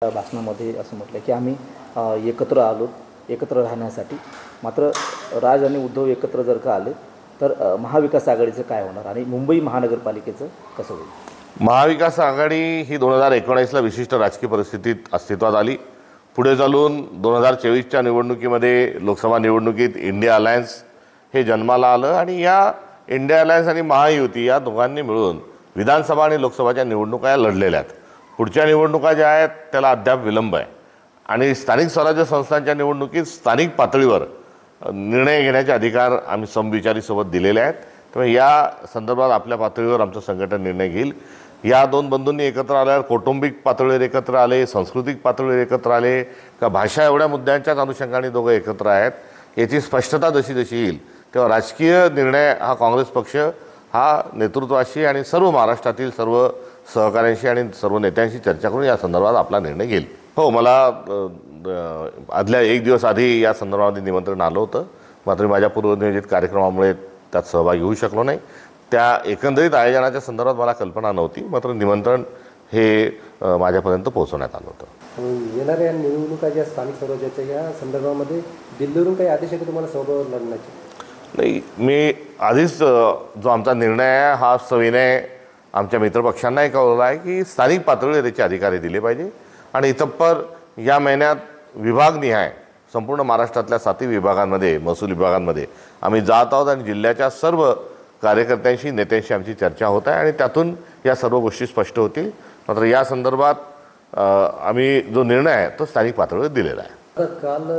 भाषणामध्ये असं म्हटलं की आम्ही एकत्र आलो एकत्र राहण्यासाठी। मात्र राज आणि उद्धव एकत्र जर का आले तर महाविकास आघाडीचं काय होणार आणि मुंबई महानगरपालिकेचं कसं होईल? महाविकास आघाडी ही 2019ला विशिष्ट राजकीय परिस्थितीत अस्तित्वात आली। पुढे चालून 2024च्या निवडणुकीमध्ये लोकसभा निवडणुकीत इंडिया अलायन्स हे जन्माला आलं आणि या इंडिया अलायन्स आणि महायुती या दोघांनी मिळून विधानसभा आणि लोकसभाच्या निवडणुका या लढलेल्या आहेत। पुढच्या निवडणुका ज्या आहेत त्याला अद्याप विलंब आहे आणि स्थानिक स्वराज्य संस्थांच्या निवडणुकीत स्थानिक पातळीवर निर्णय घेण्याचे अधिकार आम्ही समविचारीसोबत दिलेले आहेत। त्यामुळे या संदर्भात आपल्या पातळीवर आमचं संघटन निर्णय घेईल। या दोन बंधूंनी एकत्र आल्यावर कौटुंबिक पातळीवर एकत्र आले, सांस्कृतिक पातळीवर एकत्र आले का भाषा एवढ्या मुद्द्यांच्याच अनुषंगाने दोघं एकत्र आहेत याची स्पष्टता जशी जशी येईल तेव्हा राजकीय निर्णय हा काँग्रेस पक्ष हा नेतृत्वाशी आणि सर्व महाराष्ट्रातील सर्व सहकाऱ्यांशी आणि सर्व नेत्यांशी चर्चा करून या संदर्भात आपला निर्णय घेईल। हो, मला आदल्या एक दिवस आधी या संदर्भामध्ये निमंत्रण आलं होतं, मात्र माझ्या पूर्वनियोजित कार्यक्रमामुळे त्यात सहभागी होऊ शकलो नाही। त्या एकंदरीत आयोजनाच्या संदर्भात मला कल्पना नव्हती, मात्र निमंत्रण हे माझ्यापर्यंत पोहोचवण्यात आलं होतं। येणाऱ्या निवडणुका ज्या स्थानिक स्वराज्याच्या या संदर्भामध्ये दिल्लीवरून काही आदेश आहे का तुम्हाला सहभाग लढण्याचे? नाही, मी आधीच जो आमचा निर्णय आहे हा सविनय आमच्या मित्रपक्षांनाही कळवला आहे की स्थानिक पातळीवर त्याचे अधिकारी दिले पाहिजे आणि इतप्पर या महिन्यात विभागनिहाय संपूर्ण महाराष्ट्रातल्या 7 विभागांमध्ये महसूल विभागांमध्ये आम्ही जात आहोत आणि जिल्ह्याच्या सर्व कार्यकर्त्यांशी नेत्यांशी आमची चर्चा होत आहे आणि त्यातून या सर्व गोष्टी स्पष्ट होतील। मात्र या संदर्भात आम्ही जो निर्णय आहे तो स्थानिक पातळीवर दिलेला आहे। काल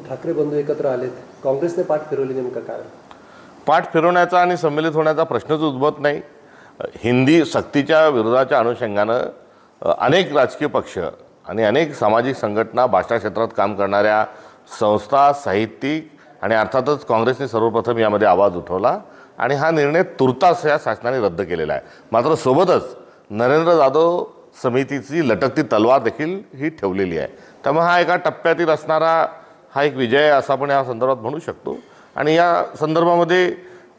ठाकरे बंधू एकत्र आलेत, काँग्रेसने पाठ फिरवली, नेमकं काय? पाठ फिरवण्याचा आणि सम्मिलित होण्याचा प्रश्नच उद्भवत नाही। हिंदी सक्तीच्या विरोधाच्या अनुषंगानं अनेक राजकीय पक्ष आणि अनेक सामाजिक संघटना भाषा क्षेत्रात काम करणाऱ्या संस्था साहित्यिक आणि अर्थातच काँग्रेसने सर्वप्रथम यामध्ये आवाज उठवला आणि हा निर्णय तुर्तास या शासनाने रद्द केलेला आहे। मात्र सोबतच नरेंद्र जाधव समितीची लटकती तलवार देखील ही ठेवलेली आहे। त्यामुळे हा एका टप्प्यातील असणारा हा एक विजय असा आपण या संदर्भात म्हणू शकतो आणि या संदर्भामध्ये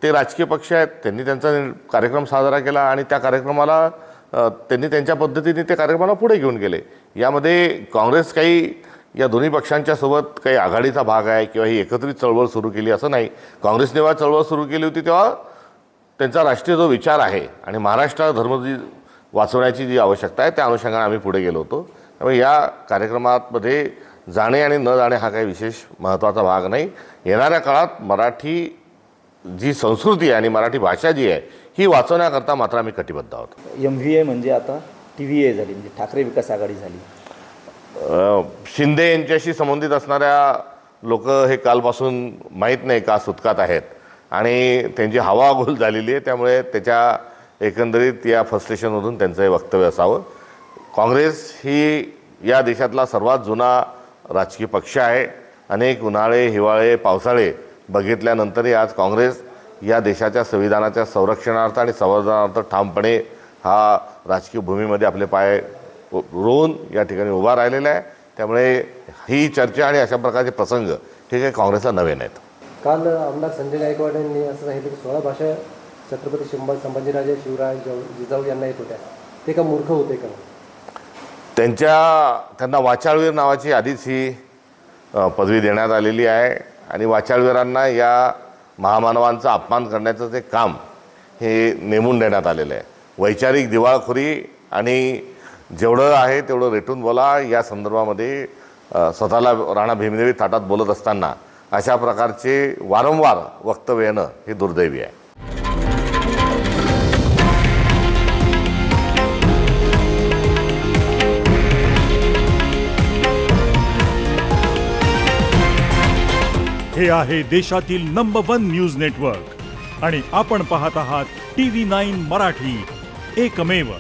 ते राजकीय पक्ष आहेत, त्यांनी त्यांचा कार्यक्रम साजरा केला आणि त्या कार्यक्रमाला त्यांनी त्यांच्या पद्धतीने ते कार्यक्रमाला पुढे घेऊन गेले। यामध्ये काँग्रेस काही या दोन्ही पक्षांच्या सोबत काही आघाडीचा भाग आहे किंवा ही एकत्रित चळवळ सुरू केली असं नाही। काँग्रेसने जेव्हा चळवळ सुरू केली होती तेव्हा त्यांचा राष्ट्रीय जो विचार आहे आणि महाराष्ट्र धर्म जी वाचवण्याची जी आवश्यकता आहे त्या अनुषंगाने आम्ही पुढे गेलो होतो। त्यामुळे या कार्यक्रमामध्ये जाणे आणि न जाणे हा काही विशेष महत्त्वाचा भाग नाही। येणाऱ्या काळात मराठी जी संस्कृती आहे आणि मराठी भाषा जी आहे ही वाचवण्याकरता मात्र आम्ही कटिबद्ध आहोत। MVA म्हणजे आता TVA झाली, म्हणजे ठाकरे विकास आघाडी झाली। शिंदे यांच्याशी संबंधित असणाऱ्या लोक हे कालपासून माहीत नाही का सुटकात आहेत आणि त्यांची हवा गोल झालेली आहे। त्यामुळे त्याच्या एकंदरीत या फ्रस्ट्रेशनमधून त्यांचं हे वक्तव्य असावं। काँग्रेस ही या देशातला सर्वात जुना राजकीय पक्ष आहे। अनेक उन्हाळे हिवाळे पावसाळे बघितल्यानंतरही आज काँग्रेस या देशाच्या संविधानाच्या संरक्षणार्थ आणि संवर्धनार्थ ठामपणे हा राजकीय भूमीमध्ये आपले पाय रोवून या ठिकाणी उभा राहिलेला आहे। त्यामुळे ही चर्चा आणि अशा प्रकारचे प्रसंग हे काही काँग्रेसला नवे नाहीत। काल आमदार संजय गायकवाड यांनी असं सांगितलं की 16 भाषा छत्रपती संभाजीराजे शिवराय जिजाऊ यांना येत होत्या, ते का मूर्ख होते का? त्यांना वाचाळवीर नावाची आधीच ही पदवी देण्यात आलेली आहे आणि वाचाळवीरांना या महामानवांचा अपमान करण्याचं जे काम हे नेमून देण्यात आलेलं आहे। वैचारिक दिवाळखोरी आणि जेवढं आहे तेवढं रेटून बोला या संदर्भामध्ये स्वतःला राणा भीमदेवी थाटात बोलत असताना अशा प्रकारचे वारंवार वक्तव्य येणं हे दुर्दैवी आहे। हे आहे देशातील नंबर 1 न्यूज नेटवर्क आणि आपण पाहत आहात TV9 मराठी, एकमेव।